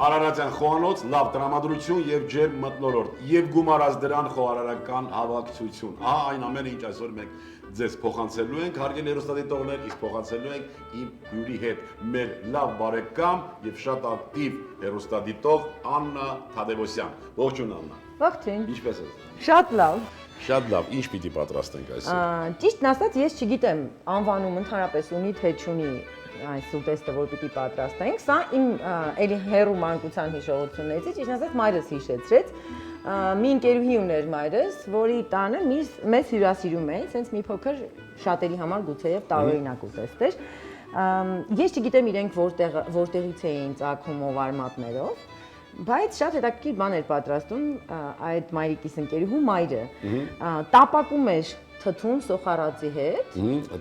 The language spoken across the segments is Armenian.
Արարատյան խոհանոց, լավ տրամադրություն եւ ջերմ մթնոլորտ եւ գումարած դրան խոհարարական հավաքչություն։ Ահա այն ամենը, ինչ այսօր մենք ձեզ փոխանցելու ենք, հարգելի հեռուստադիտողներ, իսկ փոխանցելու ենք իմ հյուրի հետ, մեր լավ բարեկամ եւ շատ ակտիվ հեռուստադիտող Աննա Թադևոսյան։ Ողջույն Աննա։ Ողջույն։ Ինչպե՞ս եք։ Շատ լավ։ Շատ լավ, ինչ պիտի պատրաստենք այսօր։ Ճիշտն ասած, ես չգիտեմ, անվանում ընդհանրապես ունի թե չունի այս ուտեստը, որ պիտի պատրաստենք։ Սա իմ էլի հերու մանկության հիշողություններից, ճիշտ ասած, մայրս հիշեցրեց։ Մի ընկերուհի ուներ մայրս, որի տանը մեզ հյուրասիրում է, ասենց մի փոքր շատերի համար գուցեև տարօրինակ ուտեստ էր։ Ես չգիտեմ իրենք որտեղից էին ծագում ով արմատներով, բայց շատ հետաքրքիր բան էր պատրաստում այդ մայրիկիս ընկերուհու մայրը։ Տապակում էր թթուն սոխարածի հետ։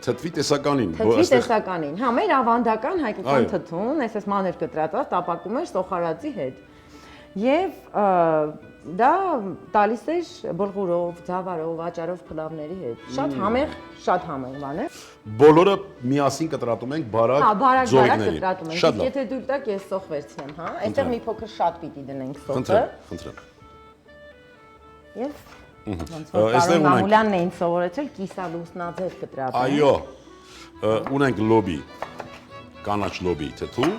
Թթվի տեսականին։ Թթվի տեսականին։ Հա, մեր ավանդական հայկական թթուն, այսպես մանր կտրածած, տապակում էր սոխարածի հետ։ Եվ դա տալիս էր բլղուրով, ձավարով, աճարով փլավների հետ։ Շատ համեղ բան է։ Բոլորը միասին կտրատում ենք բարակ ձորիկներին։ Կտրատում ենք։ Եթե դուք տակ ես սոխ վերցնեմ, հա, այստեղ մի փոքր շատ պիտի դնենք սոխը։ Խնդրեմ։ Եվ ոնց որ Կարոն Մամուլյանն էին սովորեցել կիսալուսնաձև կտրատում։ Այո։ Ունենք լոբի, կանաչ լոբի թթու,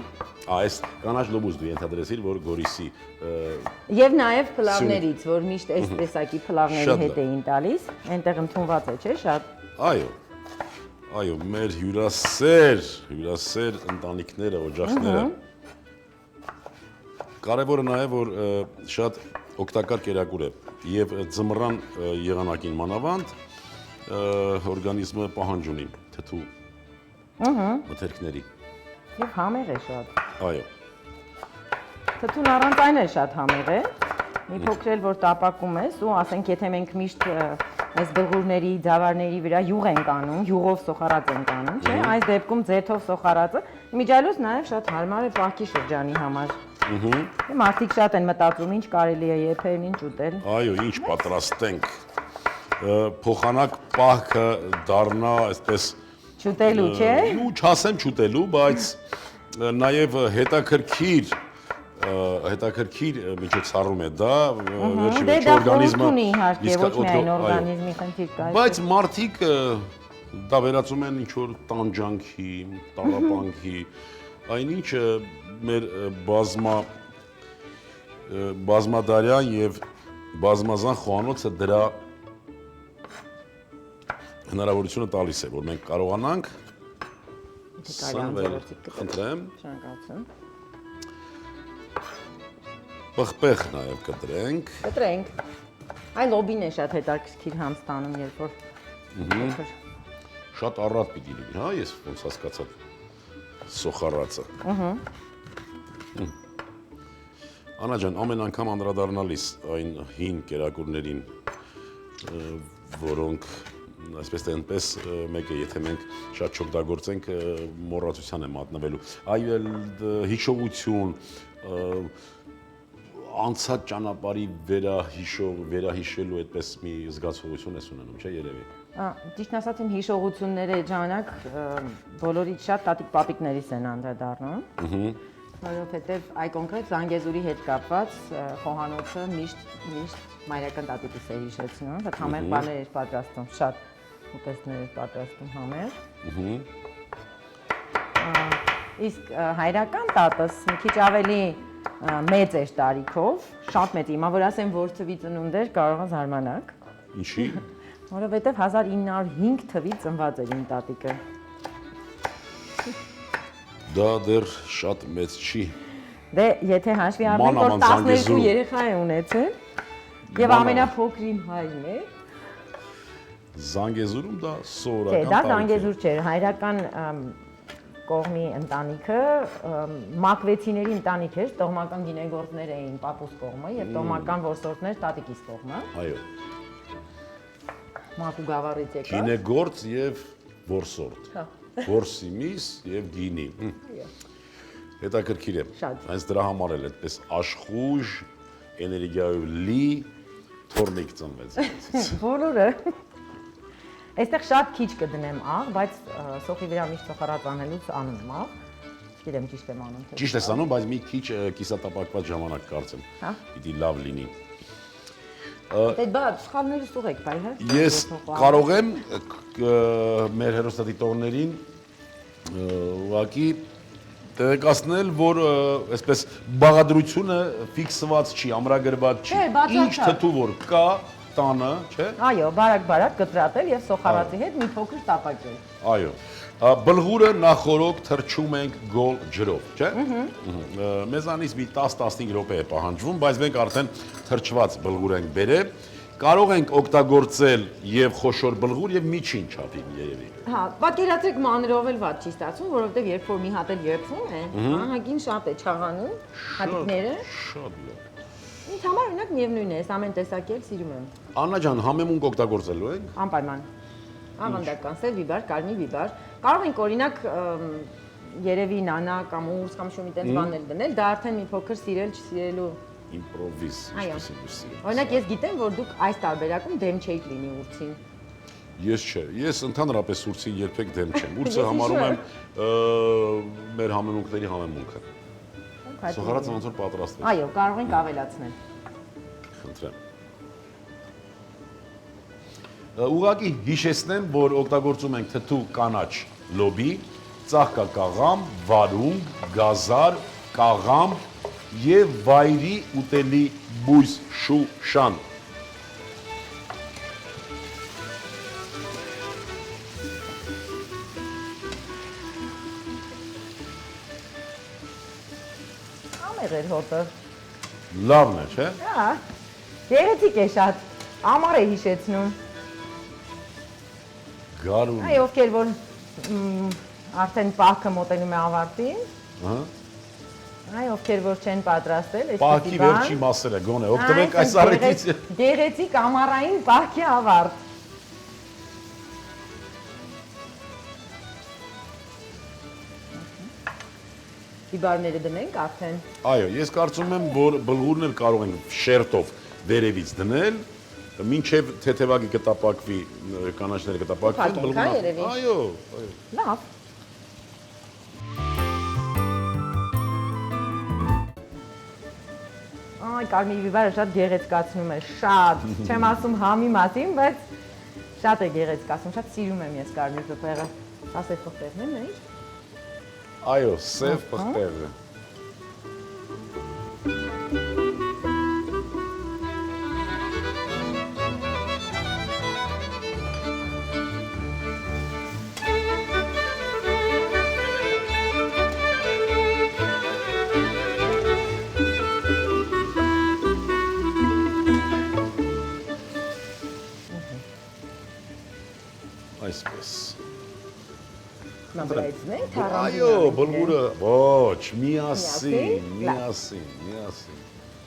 այս կանաչ լոբուց դու ենթադրեցիր, որ Գորիսի եւ նաեւ փլավներից, որ միշտ այս տեսակի փլավների հետ էին տալիս, այնտեղ ընդունված է, չէ՞, շատ։ Այո, մեր հյուրասեր ընտանիքները, օջախները։ Կարևորը նաեւ որ շատ օգտակար կերակուր է եւ ձմռան եղանակին մանավանդ օրգանիզմը պահանջ ունի թթու մթերքների։ Եվ համեղ է շատ։ Այո։ Թթուն առանց այն է շատ համեղ է։ Մի փոքր էլ որ տապակում ես ու ասենք եթե մենք միշտ այս բլղուրների, ձավարների վրա յուղ ենք անում, յուղով սոխարած ենք անում, չէ՞, այս դեպքում ձեթով սոխարածը իմիջիայլոց նաև շատ հարմար է պահքի շրջանի համար։ Մարդիկ շատ են մտածում ինչ կարելի է եփել, ինչ ուտել։ Այո, ինչ պատրաստենք։ Փոխանակ պահքը դառնա այսպես չուտելու, չէ՞։ Ու չասեմ չուտելու, բայց նաև հետաքրքիր միջոցառում է դա, վերջի օրգանիզմը իհարկե ոչ միայն օրգանիզմի խնդիր կա։ Բայց մարդիկ դա վերածում են ինչ որ տանջանքի, տառապանքի, այնինչը մեր բազմադարյան եւ բազմազան խոհանոցը դրա հնարավորությունը տալիս է, որ մենք կարողանանք խնդրեմ պղպեղ նաև կտրենք։ Կտրենք։ Այ լոբին է շատ հետաքրքիր համ ստանում, երբ որ շատ առատ պիտի լինի, հա, ես ոնց հասկացա սոխարածը։ Աննա ջան, ամեն անգամ անդրադառնալիս այն հին կերակուրներին, որոնք այսպես թե այնպես մեկ է, եթե մենք շատ չօգտագործենք, մոռացության է մատնվելու։ Այո, հիշողություն, անցած ճանապարհի վերահիշելու այդպես մի զգացողություն ես ունենում, չէ՞ երևի։ Ճիշտն ասած իմ հիշողությունները այդ ժամանակ բոլորից շատ տատիկ-պապիկներիս են անդրադառնում, որովհետև այ կոնկրետ Զանգեզուրի հետ կապված խոհանոցը միշտ մայրական տատիկիս է հիշեցնում, դա համեղ բաներ էր պատրաստում, շատ ուտեստներ էր պատրաստում համեղ։ Իսկ հայրական տատս մի քիչ ավելի մեծ էր տարիքով, շատ մեծ, հիմա որ ասեմ որ թվի ծնունդ էր, կարող ես զարմանաք։ Ինչի՞։ Որովհետև 1905 թվի ծնված էր իմ տատիկը։ Դա դեռ շատ մեծ չի։ Դե եթե հաշվի առնենք, որ 12 երեխա է ունեցել եւ ամենափոքրին հայրն է։ Զանգեզուրում դա սովորական տարիք է։ Դա Զանգեզուր չէր, հայրական կողմի ընտանիքը մակվեցիների ընտանիք էր, տոհմական գինեգործներ էին պապուս կողմը եւ տոհմական որսորդներ տատիկիս կողմը։ Այո։ Մակու գավառից եկա։ Գինեգործ եւ որսորդ։ Որսի միս եւ գինի։ Հետաքրքիր է։ Հենց դրա համար էլ այդպես աշխույժ, էներգիայով լի թորնիկ ծնվեց։ Բոլորը։ Այստեղ շատ քիչ կդնեմ աղ, բայց սոխի վրա միշտ սոխարած անելուց անում աղ։ Չգիտեմ ճիշտ եմ անում թե։ Ճիշտ ես անում, բայց մի քիչ կիսատապակված ժամանակ կարծեմ։ Հա։ Պիտի լավ լինի։ Դե բա սխալները սուղեք, բայ հա։ Ես կարող եմ մեր հերոստատիտողներին ուղղակի տեղեկացնել, որ այսպես բաղադրությունը ֆիքսված չի, ամրագրված չի։ Ինչ թթու որ կա տանը, չէ՞։ Այո, բարակ կտրատել եւ սոխարածի հետ մի փոքր տապակել։ Այո։ Բլղուրը նախորոք թրջում ենք գոլ ջրով, չէ՞։ Մեզանից մի 10-15 րոպե է պահանջվում, բայց մենք արդեն թրջված բլղուր ենք բերել։ Կարող ենք օգտագործել եւ խոշոր բլղուր եւ միջին չափի երևի։ Հա, պատկերացրեք մանրով էլ ված չի ստացվում, որովհետեւ երբ որ մի հատ էլ երբվում է, ահագին շատ է չաղանում հատիկները։ Շատ լավ։ Ինձ համար օրինակ միևնույն է, ամեն տեսակի էլ սիրում եմ։ Աննա ջան, համեմունք օգտագործելու ենք։ Անպայման։ Ավանդական սև բիբար, կարմիր բիբար։ Կարող ենք օրինակ երևի նանա կամ ուրս կամ շումի տենց բաներ դնել, դա արդեն մի փոքր սիրել չսիրելու Իմպրովիզ, ինչպես է սիրել։ Օրինակ ես գիտեմ, որ դուք այս տարբերակում դեմ չէիք լինի ուրցին։ Ես չէ, ես ընդհանրապես ուրցին երբեք դեմ չեմ։ Ուրցը համարում եմ մեր համեմունքների համեմունքը։ Սոխարածը ոնց որ պատրաստվել։ Այո, կարող ենք ավելացնել։ Խնդրեմ։ Ուղղակի հիշեցնեմ, որ օգտագործում ենք թթու կանաչ լոբի, ծաղկակաղամ, վարունգ, գազար, կաղամ եւ վայրի ուտելի բույս շուշան։ Ամեղեր հոտը։ Լավն է, չէ՞։ Հա։ Գեղեցիկ է շատ։ Ամառ է հիշեցնում։ Գարուն։ Այ ովքեր որ արդեն պահքը մոտենում է ավարտին։ Ահա։ Այ ովքեր որ չեն պատրաստել, Պահքի վերջի մասերը գոնե, օգտվեք այս առիթից։ Գեղեցիկ ամառային պահքի ավարտ։ Բիբարները դնենք արդեն։ Այո, ես կարծում եմ, որ բլղուրն էլ կարող ենք շերտով վերևից դնել, մինչև թեթևակի կտապակվի, կանաչները կտապակվեն, բլղուրն։ Այո, այո։ Լավ։ Այ կարմիր բիբարը շատ գեղեցկացնում է, շատ։ Չեմ ասում համի մասին, բայց շատ է գեղեցկացնում, շատ սիրում եմ ես կարմիր բիբարը։ Ասեք փոխտեղն եմ, ի՞նչ։ Այո, սև պղպեղը։ Այսպես։ Նամրայցնենք, Այո, բլղուրը, ոչ, միասին։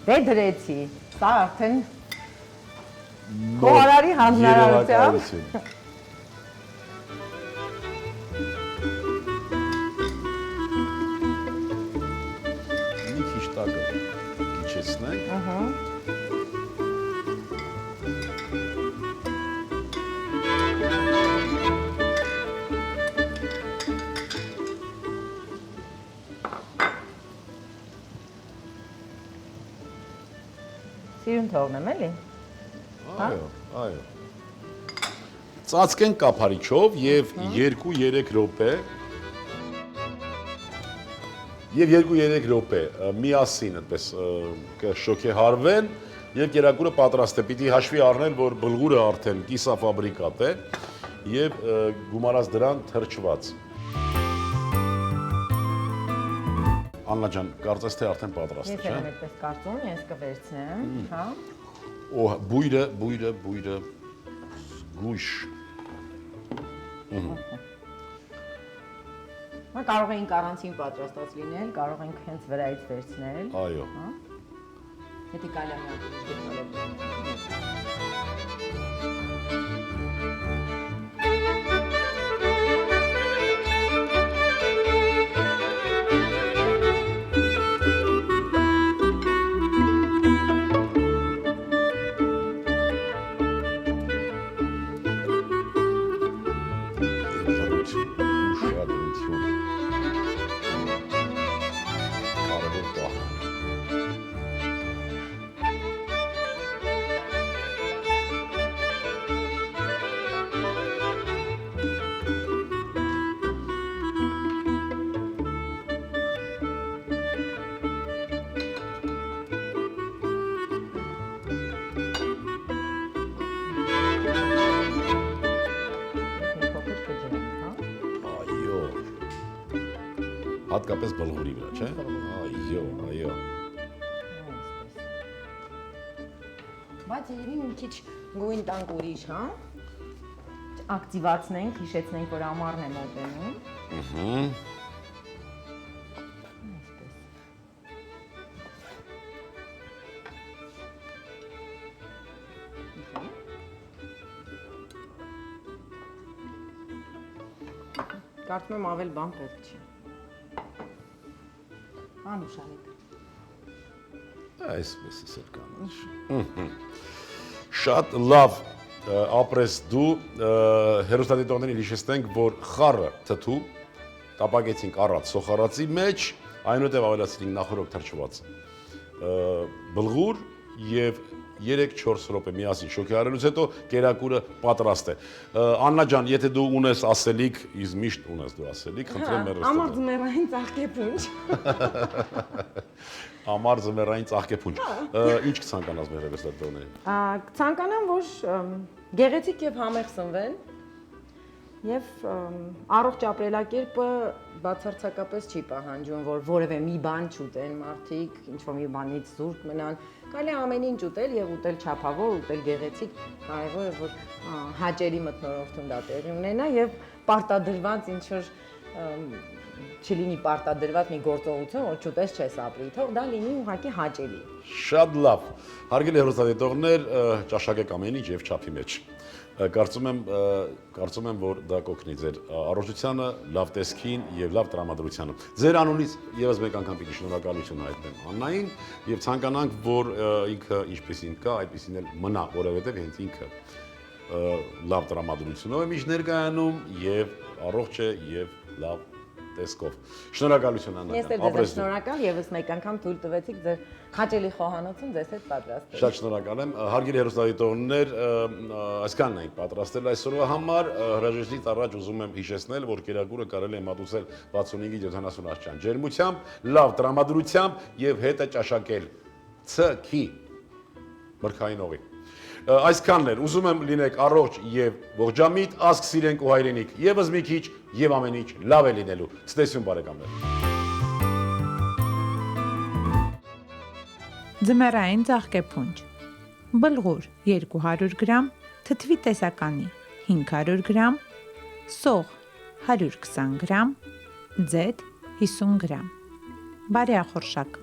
Դե դրեցի, սա արդեն խոհարարի հանձնարարությամբ։ Մի քիչ տակը իջեցնենք։ Սիրուն թողնեմ էլի։ Այո։ Ծածկենք կափարիչով եւ 2-3 րոպե միասին այդպես կշոքեհարվեն եւ կերակուրը պատրաստ է։ Պիտի հաշվի առնել, որ բլղուրը արդեն կիսաֆաբրիկատ է եւ գումարած դրան թրջված։ Աննա ջան, կարծես թե արդեն պատրաստ է, Ես եմ այդպես կարծում, ես կվերցնեմ, հա։ Բույրը զգույշ։ Կարող ենք առանցին պատրաստած լինել, կարող ենք հենց վրայից վերցնել։ Այո։ Հետի կարելի է գտնալ։ հատկապես բլղուրի վրա, չէ՞։ Այո։ Բայց երևի մի քիչ գույն տանք ուրիշ, հա։ Ակտիվացնենք, հիշեցնենք, որ ամառն է մոտենում։ Կարծում եմ ավել բան պետք չի։ Անուշարիկ։ Այսպես է կանաչ։ Շատ լավ ապրես դու հերոստատիտողներին հիշեցնենք, որ խառը թթու տապակեցինք առած սոխարածի մեջ, այնուհետև ավելացրինք նախորդ թրջված բլղուր եւ 3-4 րոպե միասին շոկի արելուց հետո կերակուրը պատրաստ է։ Աննա ջան, եթե դու ունես ասելիք, իսկ միշտ ունես դու ասելիք, խնդրեմ մերոստատի։ Ամառ ձմեռային ծաղկեփունջ։ Ամառ ձմեռային ծաղկեփունջ։ Ինչ կցանկանաս մեր հերոստատիտողներին։ Կցանկանամ, որ գեղեցիկ եւ համեղ սնվեն եւ առողջ ապրելակերպը բացարձակապես չի պահանջում, որ որևէ մի բան չուտեն մարդիկ, ինչ-որ մի բանից զուրկ մնան, կարելի է ամեն ինչ ուտել եւ ուտել չափավոր, ուտել գեղեցիկ, կարեւոր է որ հաճելի մթնոլորտում դա տեղի ունենա եւ պարտադրված ինչ-որ չլինի պարտադրված մի գործողություն, որ չուտես չես ապրի, թող դա լինի ուղղակի հաճելի։ Շատ լավ։ Հարգելի հերոստատիտողներ, ճաշակեք ամեն ինչ եւ չափի մեջ։ Կարծում եմ, որ դա կօգնի ձեր առողջությանը, լավ տեսքին եւ լավ տրամադրությանը։ Ձեր անունից եւս մեկ անգամ պիտի շնորհակալություն հայտնեմ Աննային եւ ցանկանանք, որ ինքը ինչպեսին կա, այդպեսին էլ մնա, որովհետեւ հենց ինքը լավ տրամադրությունով է միշտ ներկայանում եւ առողջ է եւ լավ տեսքով։ Շնորհակալություն Աննա։ Ես էլ ձեզ շնորհակալ եւս մեկ անգամ թույլ տվեցիք ձեր հաճելի խոհանոցում ձեզ հետ պատրաստել։ Շատ շնորհակալ եմ։ Հարգելի հերոստատիտողներ, այսքանն ենք պատրաստել այսօրվա համար։ Հրաժեշտից առաջ ուզում եմ հիշեցնել, որ կերակուրը կարելի է մատուցել 65-70 աշճան ջերմությամբ, լավ տրամադրությամբ եւ հետը ճաշակել ՑՔ մրգային օղի։ Այսքանն էր, ուզում եմ լինեք առողջ եւ ողջամիտ, ազգ սիրենք ու հայրենիք, եւս մի քիչ եւ ամեն ինչ լավ է լինելու։ Ցտեսություն բարեկամներ։ Ձմեռային ծաղկեփունջ, բլղուր 200 գրամ, թթվի տեսականի 500 գրամ, սող 120 գրամ, ձեթ 50 գրամ, բարեախորշակ